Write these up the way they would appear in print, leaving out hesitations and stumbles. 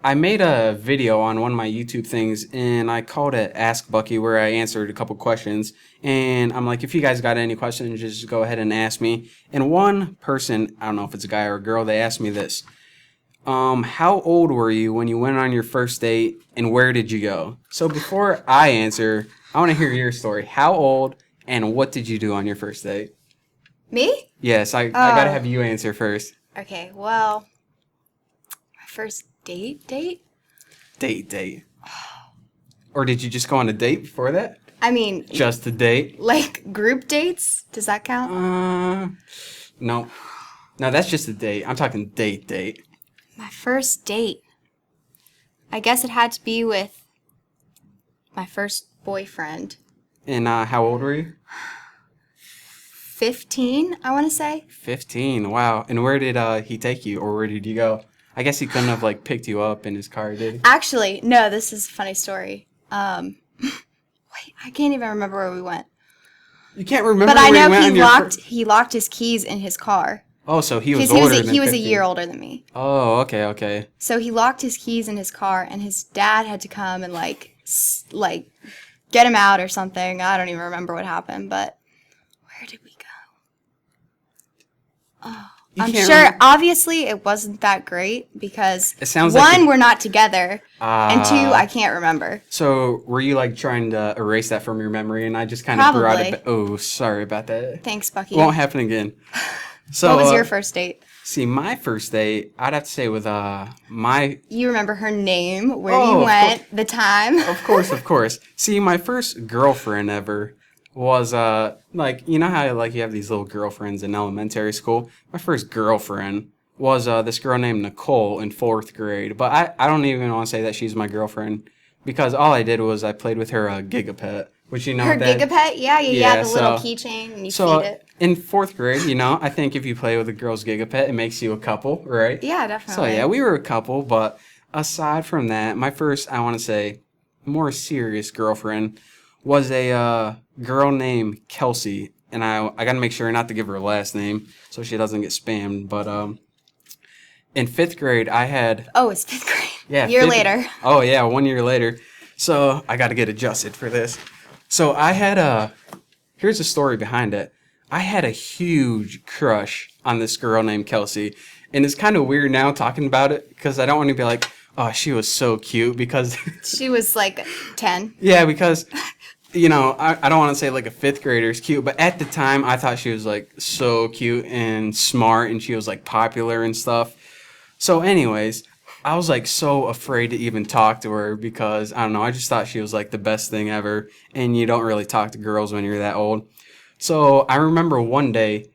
I made a video on one of my YouTube things and I called it Ask Bucky where I answered a couple questions. And I'm like, if you guys got any questions, just go ahead and ask me. And one person, I don't know if it's a guy or a girl, they asked me this. How old were you when you went on your first date and where did you go? So before I answer, I want to hear your story. How old and what did you do on your first date? Me? Yes, I gotta have you answer first. Okay, well, my first date? Date. Or did you just go on a date before that? I mean, Just a date? like group dates? Does that count? No. No, that's just a date. I'm talking date. My first date. I guess it had to be with my first boyfriend. And how old were you? 15, I want to say. 15. Wow. And where did he take you, or where did you go? I guess he couldn't have like picked you up in his car, did he? Actually, no, this is a funny story. Wait, I can't even remember where we went. You can't remember But I where you know went on your he locked his keys in his car. Oh, so he was Because older than he was a 15. year older than me. Oh, okay. So he locked his keys in his car, and his dad had to come and like get him out or something. I don't even remember what happened, but where did we go? Oh, You I'm can't sure. remember? Obviously, it wasn't that great because It sounds one, like we're not together, and two, Ah. I can't remember. So were you like trying to erase that from your memory, and I just kind of brought it? Probably. Oh, sorry about that. Thanks, Bucky. Won't happen again. So What was your first date? See, my first date, I'd have to say with my. You remember her name, where Oh, you of went, the time? Of course. See, my first girlfriend ever was like, you know how like you have these little girlfriends in elementary school. My first girlfriend was this girl named Nicole in 4th grade. But I don't even want to say that she's my girlfriend because all I did was I played with her Gigapet, which you know Her that. Gigapet? Yeah, Yeah, the little so- keychain, and you So feed it. in 4th grade, you know, I think if you play with a girl's Gigapet, it makes you a couple, right? Yeah, So definitely. yeah, we were a couple, but aside from that, my first, I want to say, more serious girlfriend was a girl named Kelsey, and I got to make sure not to give her last name so she doesn't get spammed. But in 5th grade, I had Oh, it's 5th grade. yeah Year fifth- later. Oh yeah, 1 year later. So I got to get adjusted for this. So I had here's the story behind it. I had a huge crush on this girl named Kelsey. And it's kind of weird now talking about it because I don't want to be like, oh, she was so cute because, She was like 10. yeah, because, you know, I don't want to say like a 5th grader is cute, but at the time I thought she was like so cute and smart and she was like popular and stuff. So, anyways, I was like so afraid to even talk to her because I don't know, I just thought she was like the best thing ever. And you don't really talk to girls when you're that old. So I remember one day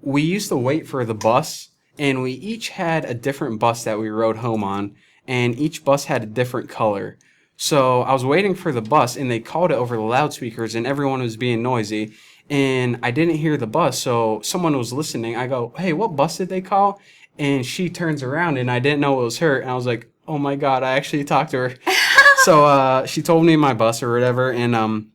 we used to wait for the bus and we each had a different bus that we rode home on and each bus had a different color. So I was waiting for the bus and they called it over the loudspeakers and everyone was being noisy and I didn't hear the bus. So someone was listening. I go, "Hey, what bus did they call?" And she turns around and I didn't know it was her. And I was like, "Oh my God, I actually talked to her." So she told me my bus or whatever. And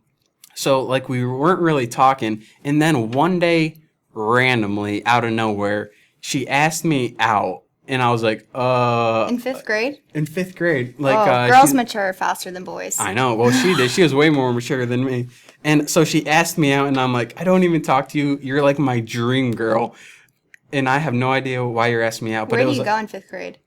so like we weren't really talking. And then one day, randomly, out of nowhere, she asked me out. And I was like, In 5th grade? in 5th grade. Like, Oh, girls she- mature faster than boys. I know. Well, she did. She was way more mature than me. And so she asked me out, and I'm like, "I don't even talk to you. You're like my dream girl." And I have no idea why you're asking me out. But Where it do was you like, go in 5th grade?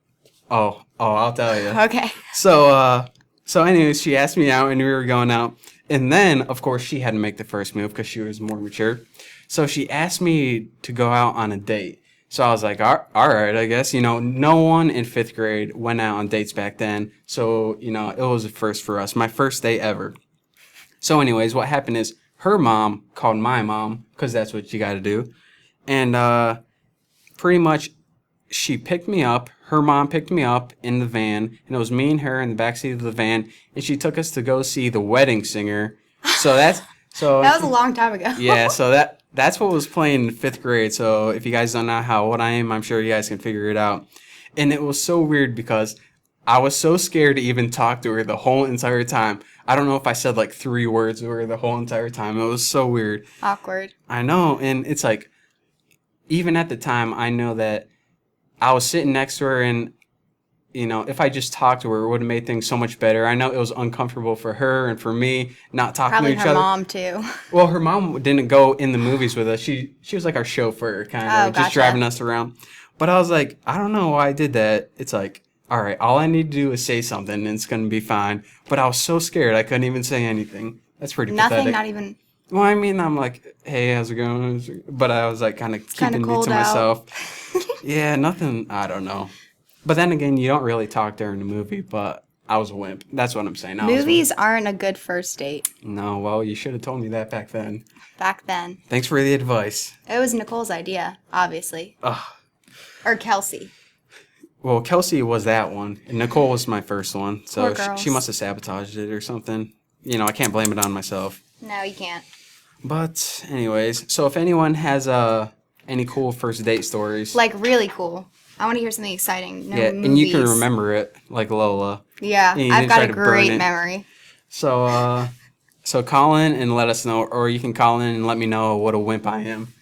I'll tell you. Okay. So anyways, she asked me out and we were going out. And then, of course, she had to make the first move because she was more mature. So she asked me to go out on a date. So I was like, all right, I guess. You know, no one in 5th grade went out on dates back then. So, you know, it was a first for us. My first date ever. So anyways, what happened is her mom called my mom because that's what you got to do. And pretty much she picked me up. Her mom picked me up in the van, and it was me and her in the backseat of the van, and she took us to go see The Wedding Singer. So that's so That was a long time ago. yeah. So that's what was playing in 5th grade. So if you guys don't know how old I am, I'm sure you guys can figure it out. And it was so weird because I was so scared to even talk to her the whole entire time. I don't know if I said like 3 words to her the whole entire time. It was so weird. Awkward. I know, and it's like, even at the time, I know that I was sitting next to her, and if I just talked to her, it would have made things so much better. I know it was uncomfortable for her and for me not talking Probably to each her other. mom too. Well, her mom didn't go in the movies with us. She was like our chauffeur, kind of, Oh, just gotcha. driving us around. But I was like, I don't know why I did that. It's like, all right, all I need to do is say something and it's going to be fine. But I was so scared I couldn't even say anything. That's pretty Nothing, pathetic. not even. Well, I mean, I'm like, hey, how's it going? But I was like kind of kinda keeping it cold to out. myself. Yeah, nothing, I don't know. But then again, you don't really talk during the movie, but I was a wimp. That's what I'm saying. I was a wimp. Movies aren't a good first date No, well, you should have told me that back then. back then. Thanks for the advice. It was Nicole's idea, obviously. Ugh. Or Kelsey. Well, Kelsey was that one, and Nicole was my first one, so Poor girls. she must have sabotaged it or something. I can't blame it on myself. No, you can't. But anyways, so if anyone has any cool first date stories, Like, really cool. I want to hear something exciting. No yeah, movies. and you can remember it like Lola. Yeah, and you I've didn't got try a to burn great it. memory. So call in and let us know, or you can call in and let me know what a wimp I am.